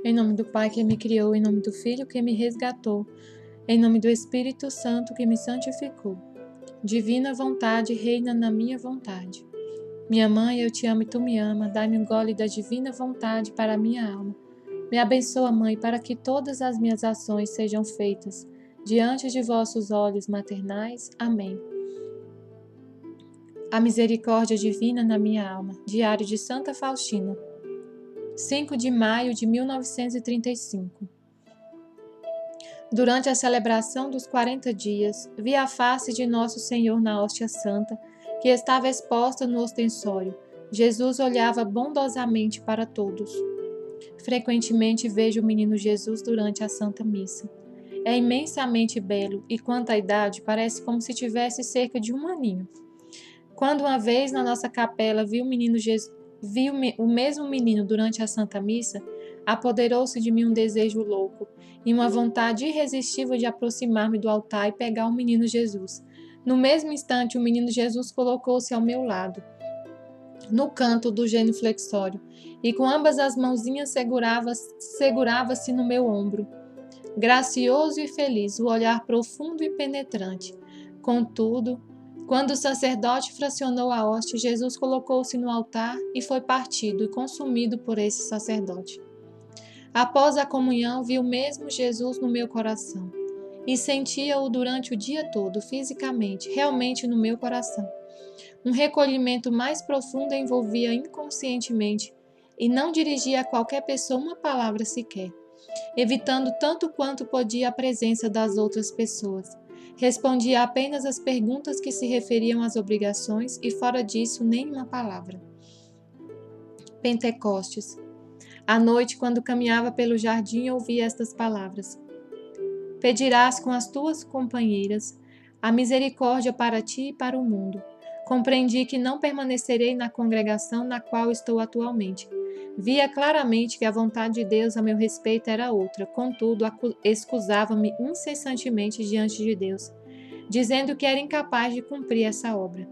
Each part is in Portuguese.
Em nome do Pai que me criou, em nome do Filho que me resgatou, em nome do Espírito Santo que me santificou. Divina vontade reina na minha vontade. Minha mãe, eu te amo e tu me ama, dai-me um gole da divina vontade para a minha alma. Me abençoa, Mãe, para que todas as minhas ações sejam feitas diante de vossos olhos maternais. Amém. A misericórdia divina na minha alma. Diário de Santa Faustina. 5 de maio de 1935. Durante a celebração dos 40 dias, vi a face de Nosso Senhor na hóstia santa, que estava exposta no ostensório. Jesus olhava bondosamente para todos. Frequentemente vejo o menino Jesus durante a Santa Missa. É imensamente belo e, quanto à idade, parece como se tivesse cerca de 1 aninho. Quando uma vez na nossa capela vi o mesmo menino durante a Santa Missa, apoderou-se de mim um desejo louco e uma vontade irresistível de aproximar-me do altar e pegar o menino Jesus. No mesmo instante, o menino Jesus colocou-se ao meu lado, no canto do genuflexório, e com ambas as mãozinhas segurava-se no meu ombro. Gracioso e feliz, o olhar profundo e penetrante. Contudo, quando o sacerdote fracionou a hóstia, Jesus colocou-se no altar e foi partido e consumido por esse sacerdote. Após a comunhão, vi o mesmo Jesus no meu coração e sentia-o durante o dia todo, fisicamente, realmente no meu coração. Um recolhimento mais profundo envolvia inconscientemente e não dirigia a qualquer pessoa uma palavra sequer, evitando tanto quanto podia a presença das outras pessoas. Respondia apenas as perguntas que se referiam às obrigações e, fora disso, nenhuma palavra. Pentecostes. À noite, quando caminhava pelo jardim, ouvi estas palavras: Pedirás com as tuas companheiras a misericórdia para ti e para o mundo. Compreendi que não permanecerei na congregação na qual estou atualmente. Via claramente que a vontade de Deus a meu respeito era outra, contudo, excusava-me incessantemente diante de Deus, dizendo que era incapaz de cumprir essa obra.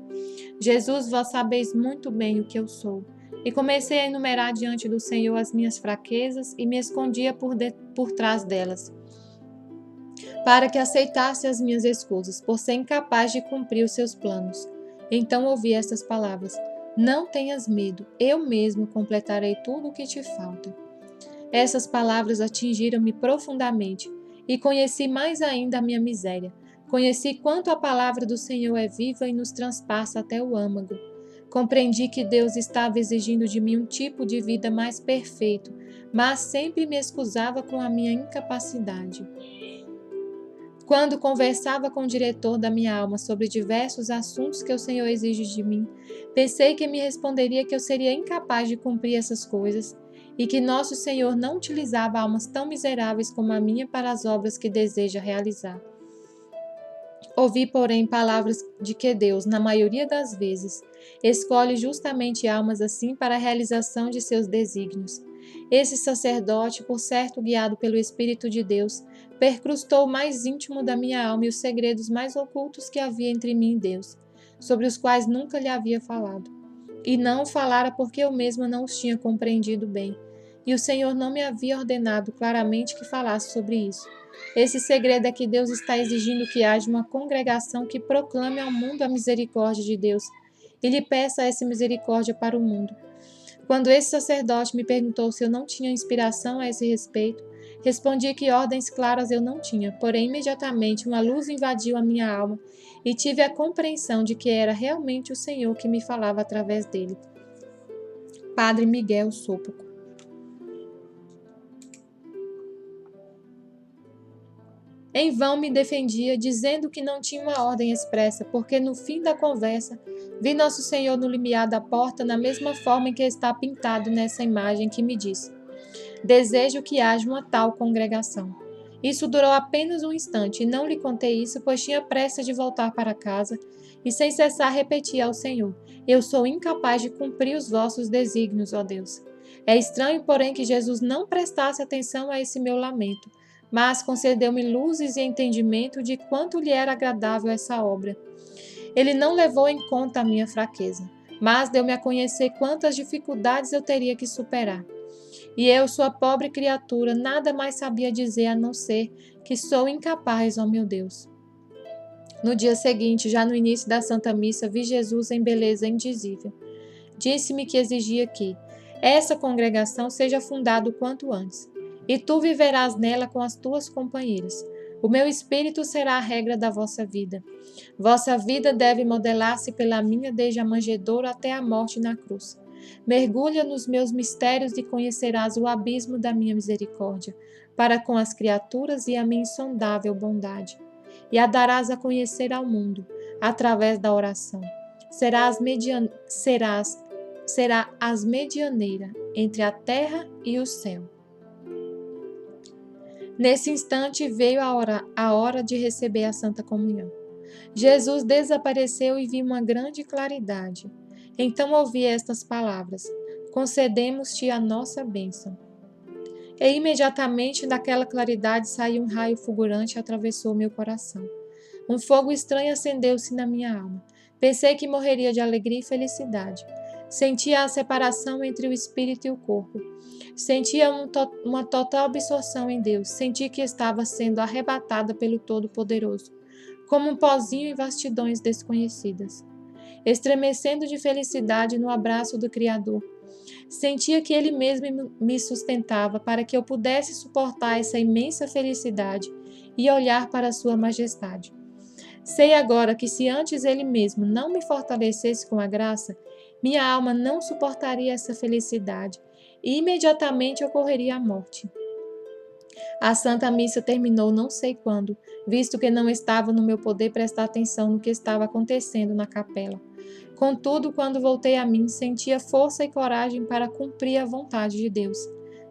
Jesus, vós sabeis muito bem o que eu sou. E comecei a enumerar diante do Senhor as minhas fraquezas e me escondia por trás delas, para que aceitasse as minhas escusas, por ser incapaz de cumprir os seus planos. Então ouvi estas palavras: Não tenhas medo, eu mesmo completarei tudo o que te falta. Essas palavras atingiram-me profundamente e conheci mais ainda a minha miséria. Conheci quanto a palavra do Senhor é viva e nos transpassa até o âmago. Compreendi que Deus estava exigindo de mim um tipo de vida mais perfeito, mas sempre me excusava com a minha incapacidade. Quando conversava com o diretor da minha alma sobre diversos assuntos que o Senhor exige de mim, pensei que me responderia que eu seria incapaz de cumprir essas coisas e que nosso Senhor não utilizava almas tão miseráveis como a minha para as obras que deseja realizar. Ouvi, porém, palavras de que Deus, na maioria das vezes, escolhe justamente almas assim para a realização de seus desígnios. Esse sacerdote, por certo guiado pelo Espírito de Deus, percrustou o mais íntimo da minha alma e os segredos mais ocultos que havia entre mim e Deus, sobre os quais nunca lhe havia falado. E não o falara porque eu mesma não os tinha compreendido bem, e o Senhor não me havia ordenado claramente que falasse sobre isso. Esse segredo é que Deus está exigindo que haja uma congregação que proclame ao mundo a misericórdia de Deus e lhe peça essa misericórdia para o mundo. Quando esse sacerdote me perguntou se eu não tinha inspiração a esse respeito, respondi que ordens claras eu não tinha, porém imediatamente uma luz invadiu a minha alma e tive a compreensão de que era realmente o Senhor que me falava através dele. Padre Miguel Sopocko. Em vão me defendia, dizendo que não tinha uma ordem expressa, porque no fim da conversa vi Nosso Senhor no limiar da porta na mesma forma em que está pintado nessa imagem que me disse: Desejo que haja uma tal congregação. Isso durou apenas um instante, e não lhe contei isso, pois tinha pressa de voltar para casa, e sem cessar repetia ao Senhor: Eu sou incapaz de cumprir os vossos desígnios, ó Deus. É estranho, porém, que Jesus não prestasse atenção a esse meu lamento, mas concedeu-me luzes e entendimento de quanto lhe era agradável essa obra. Ele não levou em conta a minha fraqueza, mas deu-me a conhecer quantas dificuldades eu teria que superar. E eu, sua pobre criatura, nada mais sabia dizer a não ser que sou incapaz, ó meu Deus. No dia seguinte, já no início da Santa Missa, vi Jesus em beleza indizível. Disse-me que exigia que essa congregação seja fundada o quanto antes, e tu viverás nela com as tuas companheiras. O meu espírito será a regra da vossa vida. Vossa vida deve modelar-se pela minha desde a manjedoura até a morte na cruz. Mergulha nos meus mistérios e conhecerás o abismo da minha misericórdia, para com as criaturas e a minha insondável bondade. E a darás a conhecer ao mundo, através da oração. Será as medianeira entre a terra e o céu. Nesse instante veio a hora de receber a Santa Comunhão. Jesus desapareceu e vi uma grande claridade. Então ouvi estas palavras: concedemos-te a nossa bênção. E imediatamente daquela claridade saiu um raio fulgurante e atravessou meu coração. Um fogo estranho acendeu-se na minha alma. Pensei que morreria de alegria e felicidade. Sentia a separação entre o espírito e o corpo. Sentia uma total absorção em Deus. Senti que estava sendo arrebatada pelo Todo-Poderoso, como um pozinho em vastidões desconhecidas. Estremecendo de felicidade no abraço do Criador, sentia que Ele mesmo me sustentava para que eu pudesse suportar essa imensa felicidade e olhar para a Sua Majestade. Sei agora que se antes Ele mesmo não me fortalecesse com a graça, minha alma não suportaria essa felicidade e imediatamente ocorreria a morte. A Santa Missa terminou não sei quando, visto que não estava no meu poder prestar atenção no que estava acontecendo na capela. Contudo, quando voltei a mim, sentia força e coragem para cumprir a vontade de Deus.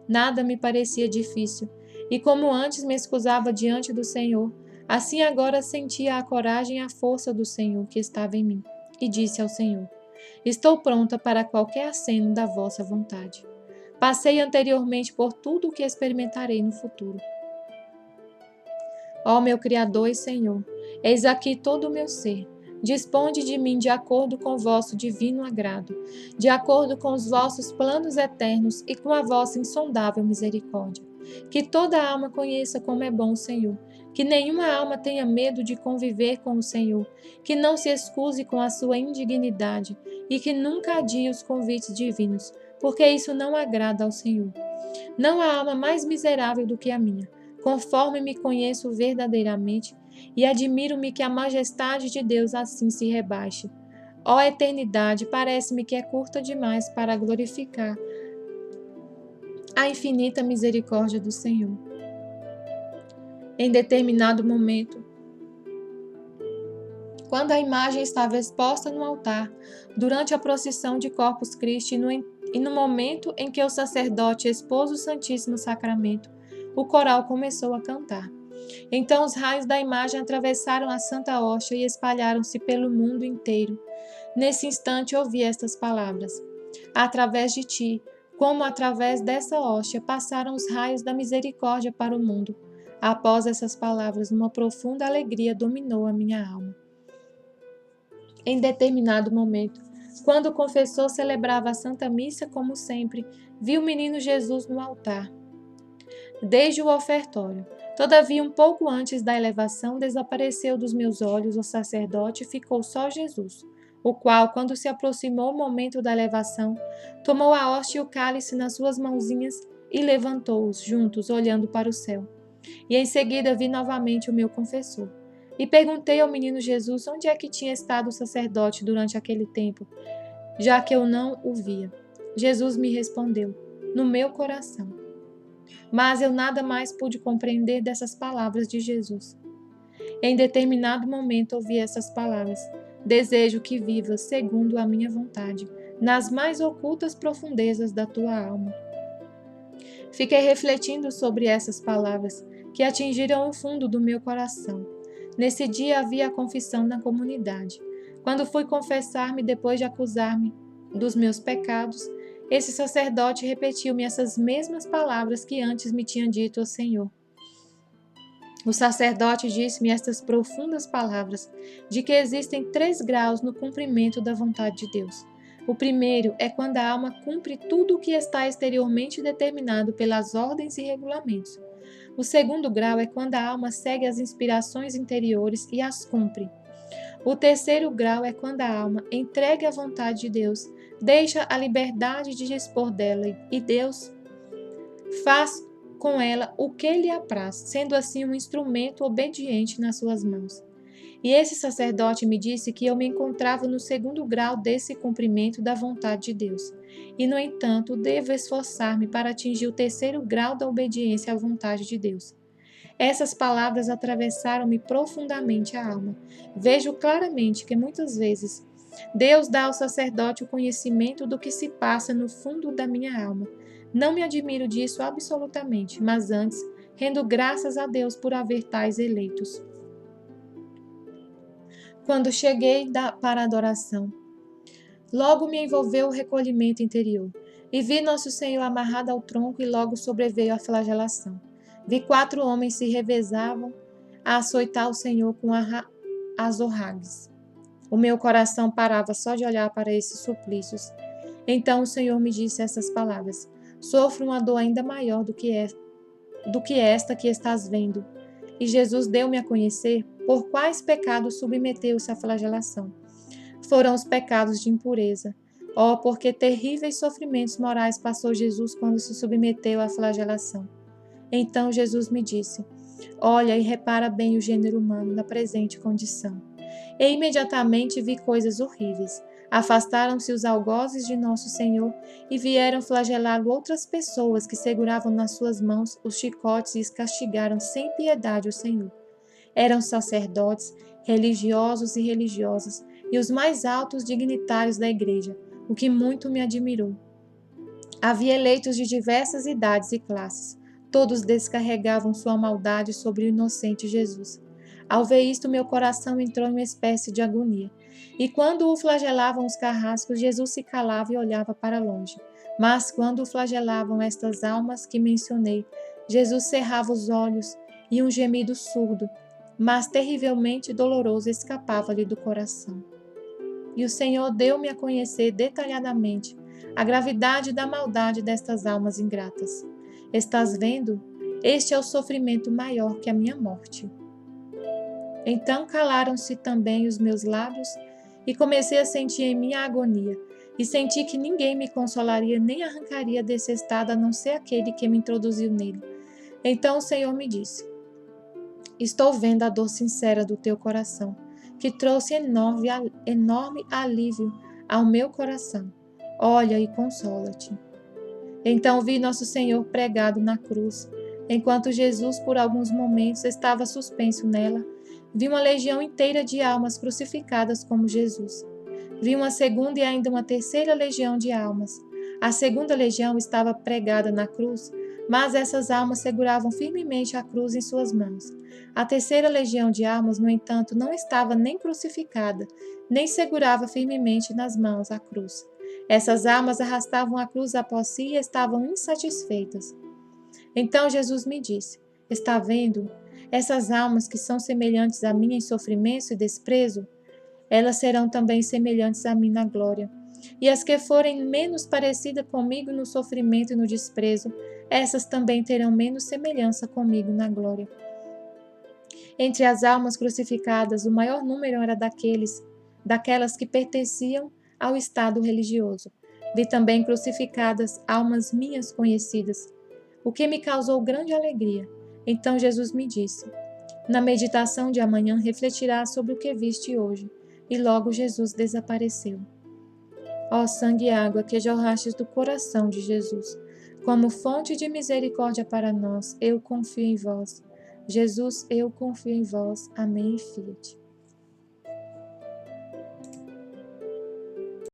Nada me parecia difícil, e como antes me excusava diante do Senhor, assim agora sentia a coragem e a força do Senhor que estava em mim, e disse ao Senhor: estou pronta para qualquer aceno da vossa vontade. Passei anteriormente por tudo o que experimentarei no futuro. Ó meu Criador e Senhor, eis aqui todo o meu ser. Disponde de mim de acordo com o vosso divino agrado, de acordo com os vossos planos eternos e com a vossa insondável misericórdia. Que toda alma conheça como é bom o Senhor, que nenhuma alma tenha medo de conviver com o Senhor, que não se excuse com a sua indignidade e que nunca adie os convites divinos, porque isso não agrada ao Senhor. Não há alma mais miserável do que a minha, conforme me conheço verdadeiramente, e admiro-me que a majestade de Deus assim se rebaixe. Ó eternidade, parece-me que é curta demais para glorificar a infinita misericórdia do Senhor. Em determinado momento, quando a imagem estava exposta no altar, durante a procissão de Corpus Christi e no momento em que o sacerdote expôs o Santíssimo Sacramento, o coral começou a cantar. Então os raios da imagem atravessaram a Santa Hóstia e espalharam-se pelo mundo inteiro. Nesse instante ouvi estas palavras: através de ti, como através dessa hóstia, passaram os raios da misericórdia para o mundo. Após essas palavras, uma profunda alegria dominou a minha alma. Em determinado momento, quando o confessor celebrava a Santa Missa como sempre, vi o menino Jesus no altar, desde o ofertório. Todavia, um pouco antes da elevação, desapareceu dos meus olhos o sacerdote e ficou só Jesus, o qual, quando se aproximou o momento da elevação, tomou a hóstia e o cálice nas suas mãozinhas e levantou-os juntos, olhando para o céu. E em seguida vi novamente o meu confessor. E perguntei ao menino Jesus onde é que tinha estado o sacerdote durante aquele tempo, já que eu não o via. Jesus me respondeu: no meu coração. Mas eu nada mais pude compreender dessas palavras de Jesus. Em determinado momento ouvi essas palavras: desejo que vivas segundo a minha vontade, nas mais ocultas profundezas da tua alma. Fiquei refletindo sobre essas palavras, que atingiram o fundo do meu coração. Nesse dia havia a confissão na comunidade. Quando fui confessar-me depois de acusar-me dos meus pecados, esse sacerdote repetiu-me essas mesmas palavras que antes me tinha dito o Senhor. O sacerdote disse-me estas profundas palavras, de que existem 3 graus no cumprimento da vontade de Deus. O primeiro é quando a alma cumpre tudo o que está exteriormente determinado pelas ordens e regulamentos. O segundo grau é quando a alma segue as inspirações interiores e as cumpre. O terceiro grau é quando a alma, entregue à vontade de Deus, deixa a liberdade de dispor dela e Deus faz com ela o que lhe apraz, sendo assim um instrumento obediente nas suas mãos. E esse sacerdote me disse que eu me encontrava no segundo grau desse cumprimento da vontade de Deus. E, no entanto, devo esforçar-me para atingir o terceiro grau da obediência à vontade de Deus. Essas palavras atravessaram-me profundamente a alma. Vejo claramente que muitas vezes Deus dá ao sacerdote o conhecimento do que se passa no fundo da minha alma. Não me admiro disso absolutamente, mas antes rendo graças a Deus por haver tais eleitos. Quando cheguei para a adoração, logo me envolveu o recolhimento interior, e vi Nosso Senhor amarrado ao tronco e logo sobreveio a flagelação. Vi 4 homens se revezavam a açoitar o Senhor com azorragues. O meu coração parava só de olhar para esses suplícios. Então o Senhor me disse essas palavras: sofro uma dor ainda maior do que esta que estás vendo. E Jesus deu-me a conhecer por quais pecados submeteu-se à flagelação. Foram os pecados de impureza. Oh, porque terríveis sofrimentos morais passou Jesus quando se submeteu à flagelação. Então Jesus me disse: olha e repara bem o gênero humano na presente condição. E imediatamente vi coisas horríveis. Afastaram-se os algozes de Nosso Senhor e vieram flagelá-lo outras pessoas que seguravam nas suas mãos os chicotes e castigaram sem piedade o Senhor. Eram sacerdotes, religiosos e religiosas, e os mais altos dignitários da igreja, o que muito me admirou. Havia eleitos de diversas idades e classes. Todos descarregavam sua maldade sobre o inocente Jesus. Ao ver isto, meu coração entrou em uma espécie de agonia. E quando o flagelavam os carrascos, Jesus se calava e olhava para longe. Mas quando o flagelavam estas almas que mencionei, Jesus cerrava os olhos e um gemido surdo, mas terrivelmente doloroso, escapava-lhe do coração. E o Senhor deu-me a conhecer detalhadamente a gravidade da maldade destas almas ingratas. Estás vendo? Este é o sofrimento maior que a minha morte. Então calaram-se também os meus lábios e comecei a sentir em mim a agonia, e senti que ninguém me consolaria nem arrancaria desse estado a não ser aquele que me introduziu nele. Então o Senhor me disse: estou vendo a dor sincera do teu coração, que trouxe enorme alívio ao meu coração. Olha e consola-te. Então vi Nosso Senhor pregado na cruz. Enquanto Jesus, por alguns momentos, estava suspenso nela, vi uma legião inteira de almas crucificadas como Jesus. Vi uma segunda e ainda uma terceira legião de almas. A segunda legião estava pregada na cruz, mas essas almas seguravam firmemente a cruz em suas mãos. A terceira legião de almas, no entanto, não estava nem crucificada, nem segurava firmemente nas mãos a cruz. Essas almas arrastavam a cruz após si e estavam insatisfeitas. Então Jesus me disse: está vendo? Essas almas que são semelhantes a mim em sofrimento e desprezo, elas serão também semelhantes a mim na glória. E as que forem menos parecidas comigo no sofrimento e no desprezo, essas também terão menos semelhança comigo na glória. Entre as almas crucificadas, o maior número era daquelas que pertenciam ao estado religioso. Vi também crucificadas almas minhas conhecidas, o que me causou grande alegria. Então Jesus me disse: na meditação de amanhã refletirás sobre o que viste hoje. E logo Jesus desapareceu. Ó sangue e água que jorrastes do coração de Jesus, como fonte de misericórdia para nós, eu confio em vós. Jesus, eu confio em vós. Amém e fiat.